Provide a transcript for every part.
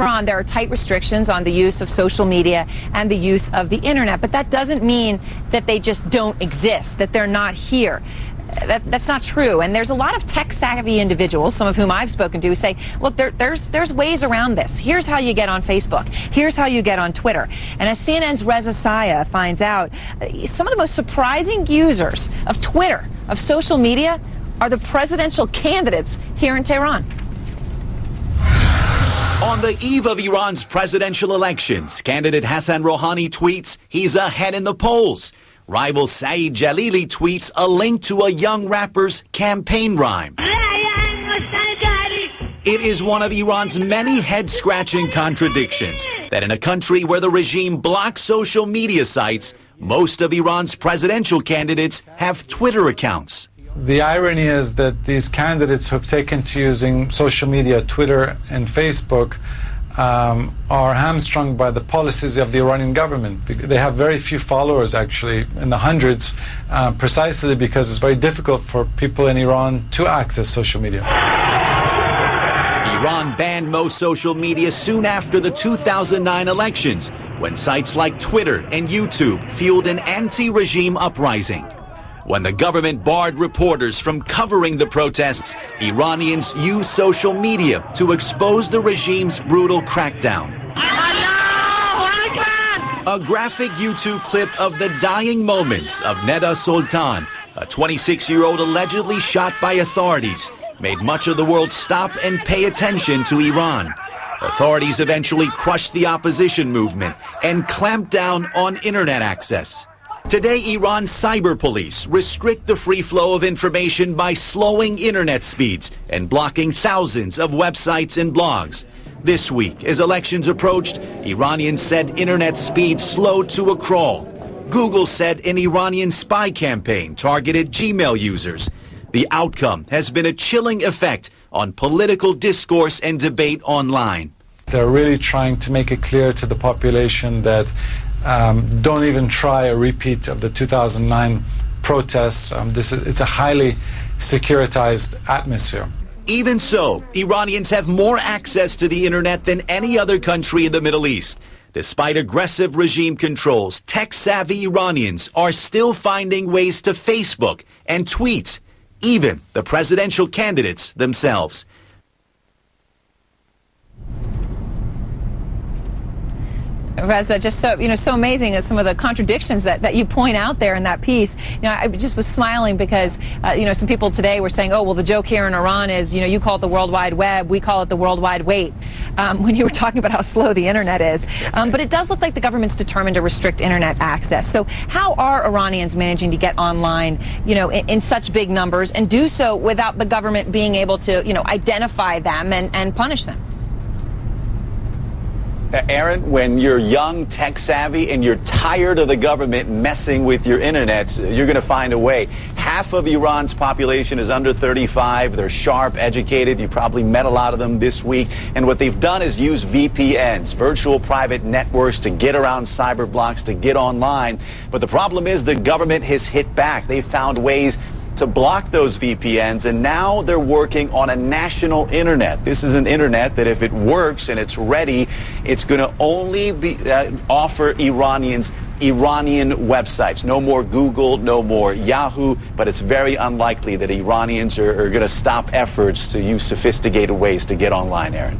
Iran, there are tight restrictions on the use of social media and the use of the internet, but that doesn't mean that they just don't exist, that they're not here. That's not true. And there's a lot of tech-savvy individuals, some of whom I've spoken to, who say, look, there's ways around this. Here's how you get on Facebook. Here's how you get on Twitter. And as CNN's Reza Saya finds out, some of the most surprising users of Twitter, of social media, are the presidential candidates here in Tehran. On the eve of Iran's presidential elections, candidate Hassan Rouhani tweets he's ahead in the polls. Rival Saeed Jalili tweets a link to a young rapper's campaign rhyme. It is one of Iran's many head-scratching contradictions that in a country where the regime blocks social media sites, most of Iran's presidential candidates have Twitter accounts. The irony is that these candidates who have taken to using social media, Twitter and Facebook, are hamstrung by the policies of the Iranian government. They have very few followers, actually, in the hundreds, precisely because it's very difficult for people in Iran to access social media. Iran banned most social media soon after the 2009 elections, when sites like Twitter and YouTube fueled an anti-regime uprising. When the government barred reporters from covering the protests, Iranians used social media to expose the regime's brutal crackdown. A graphic YouTube clip of the dying moments of Neda Sultan, a 26-year-old allegedly shot by authorities, made much of the world stop and pay attention to Iran. Authorities eventually crushed the opposition movement and clamped down on internet access. Today, Iran's cyber police restrict the free flow of information by slowing internet speeds and blocking thousands of websites and blogs. This week, as elections approached, Iranians said internet speed slowed to a crawl. Google said an Iranian spy campaign targeted Gmail users. The outcome has been a chilling effect on political discourse and debate online. They're really trying to make it clear to the population that don't even try a repeat of the 2009 protests. It's a highly securitized atmosphere. Even so, Iranians have more access to the internet than any other country in the Middle East. Despite aggressive regime controls, tech-savvy Iranians are still finding ways to Facebook and tweet, even the presidential candidates themselves. Reza, just so so amazing at some of the contradictions that you point out there in that piece. I just was smiling because some people today were saying, oh well, the joke here in Iran is you call it the World Wide Web, we call it the World Wide Wait, when you were talking about how slow the internet is. But it does look like the government's determined to restrict internet access. So how are Iranians managing to get online in such big numbers and do so without the government being able to identify them and punish them? Aaron, when you're young, tech-savvy, and you're tired of the government messing with your internet, you're going to find a way. Half of Iran's population is under 35. They're sharp, educated. You probably met a lot of them this week. And what they've done is use VPNs, virtual private networks, to get around cyber blocks, to get online. But the problem is the government has hit back. They've found ways to block those VPNs, and now they're working on a national internet. This is an internet that, if it works and it's ready, it's going to only offer Iranians Iranian websites. No more Google, no more Yahoo, but it's very unlikely that Iranians are going to stop efforts to use sophisticated ways to get online, Aaron.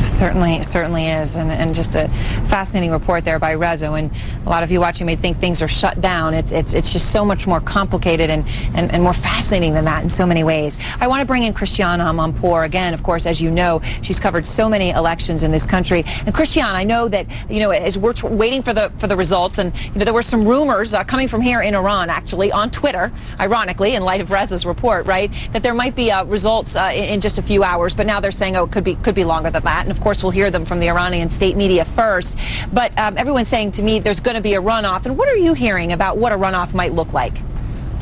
Certainly is, and just a fascinating report there by Reza. And a lot of you watching may think things are shut down. It's just so much more complicated and more fascinating than that in so many ways. I want to bring in Christiana Amanpour again. Of course, as you know, she's covered so many elections in this country. And Christiana, I know that as we're waiting for the results, and there were some rumors coming from here in Iran, actually on Twitter, ironically, in light of Reza's report, right, that there might be results in just a few hours. But now they're saying, oh, it could be longer than that. And of course, we'll hear them from the Iranian state media first. But everyone's saying to me there's going to be a runoff. And what are you hearing about what a runoff might look like?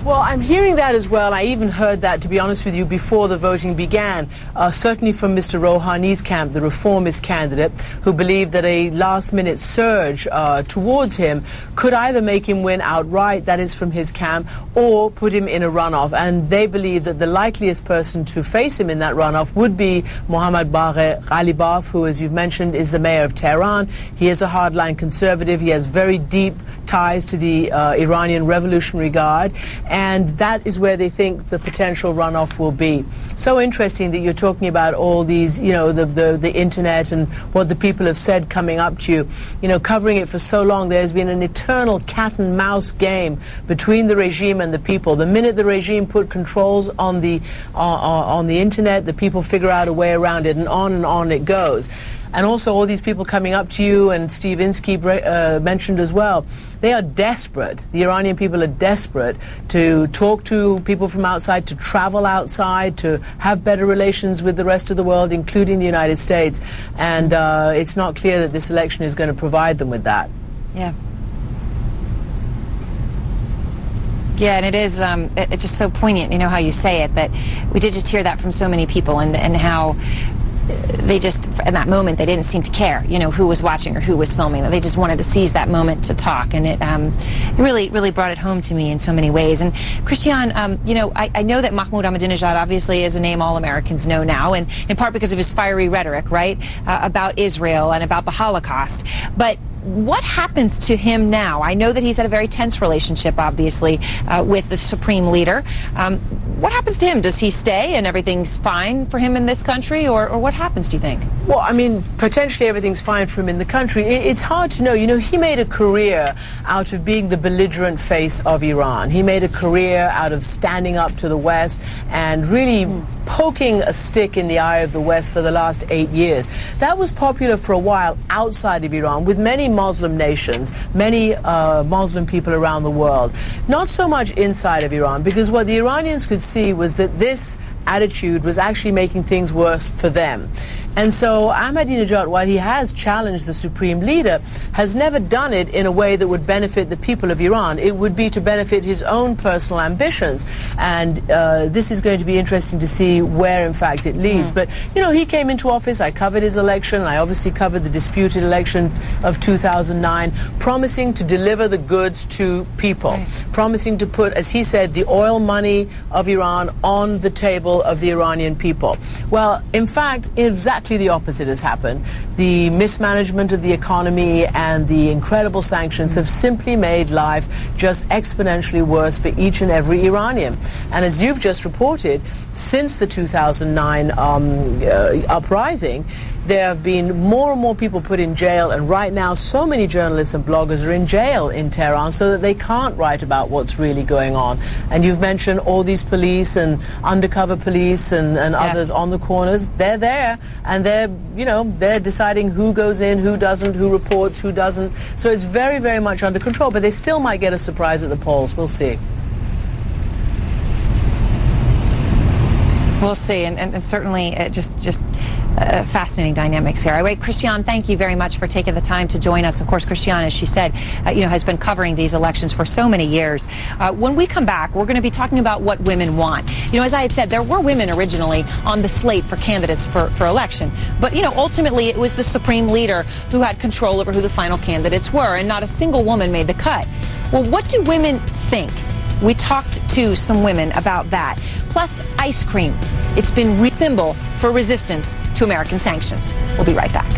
Well, I'm hearing that as well. I even heard that, to be honest with you, before the voting began, certainly from Mr. Rouhani's camp, the reformist candidate, who believed that a last-minute surge towards him could either make him win outright, that is from his camp, or put him in a runoff. And they believe that the likeliest person to face him in that runoff would be Mohammad Bagher Ghalibaf, who, as you've mentioned, is the mayor of Tehran. He is a hardline conservative. He has very deep ties to the Iranian Revolutionary Guard. And that is where they think the potential runoff will be. So interesting that you're talking about all these, you know, the internet and what the people have said coming up to you. You know, covering it for so long, there's been an eternal cat and mouse game between the regime and the people. The minute the regime put controls on the internet, the people figure out a way around it, and on it goes. And also all these people coming up to you, and Steve Inskeep mentioned as well, they are desperate. The Iranian people are desperate to talk to people from outside, to travel outside, to have better relations with the rest of the world, including the United States. And it's not clear that this election is going to provide them with that. Yeah. Yeah, and it is, it's just so poignant, you know, how you say it, that we did just hear that from so many people, and how they just, in that moment, they didn't seem to care, you know, who was watching or who was filming. They just wanted to seize that moment to talk, and it really brought it home to me in so many ways. And Christian, you know, I know that Mahmoud Ahmadinejad obviously is a name all Americans know now, and in part because of his fiery rhetoric, right, about Israel and about the Holocaust. But what happens to him now? I know that he's had a very tense relationship, obviously, with the supreme leader. What happens to him? Does he stay and everything's fine for him in this country, or what happens, do you think? Well, I mean, potentially everything's fine for him in the country. It's hard to know. You know, he made a career out of being the belligerent face of Iran. He made a career out of standing up to the West and really poking a stick in the eye of the West for the last 8 years. That was popular for a while outside of Iran, with many Muslim nations, many Muslim people around the world. Not so much inside of Iran, because what the Iranians could see was that this attitude was actually making things worse for them. And so Ahmadinejad, while he has challenged the supreme leader, has never done it in a way that would benefit the people of Iran. It would be to benefit his own personal ambitions. And this is going to be interesting to see where, in fact, it leads. But, you know, he came into office. I covered his election. I obviously covered the disputed election of 2009, promising to deliver the goods to people, promising to put, as he said, the oil money of Iran on the table of the Iranian people. Well, in fact, exactly the opposite has happened. The mismanagement of the economy and the incredible sanctions have simply made life just exponentially worse for each and every Iranian. And as you've just reported, since the 2009 uprising, there have been more and more people put in jail, and right now so many journalists and bloggers are in jail in Tehran so that they can't write about what's really going on. And you've mentioned all these police and undercover police and others on the corners. They're there, and they're deciding who goes in, who doesn't, who reports, who doesn't. So it's very, very much under control, but they still might get a surprise at the polls. We'll see. We'll see, and certainly just fascinating dynamics here. Anyway, Christian, thank you very much for taking the time to join us. Of course, Christian, as she said, you know, has been covering these elections for so many years. When we come back, we're going to be talking about what women want. You know, as I had said, there were women originally on the slate for candidates for election, but, you know, ultimately it was the supreme leader who had control over who the final candidates were, and not a single woman made the cut. Well, what do women think? We talked to some women about that. Plus, ice cream. It's been a symbol for resistance to American sanctions. We'll be right back.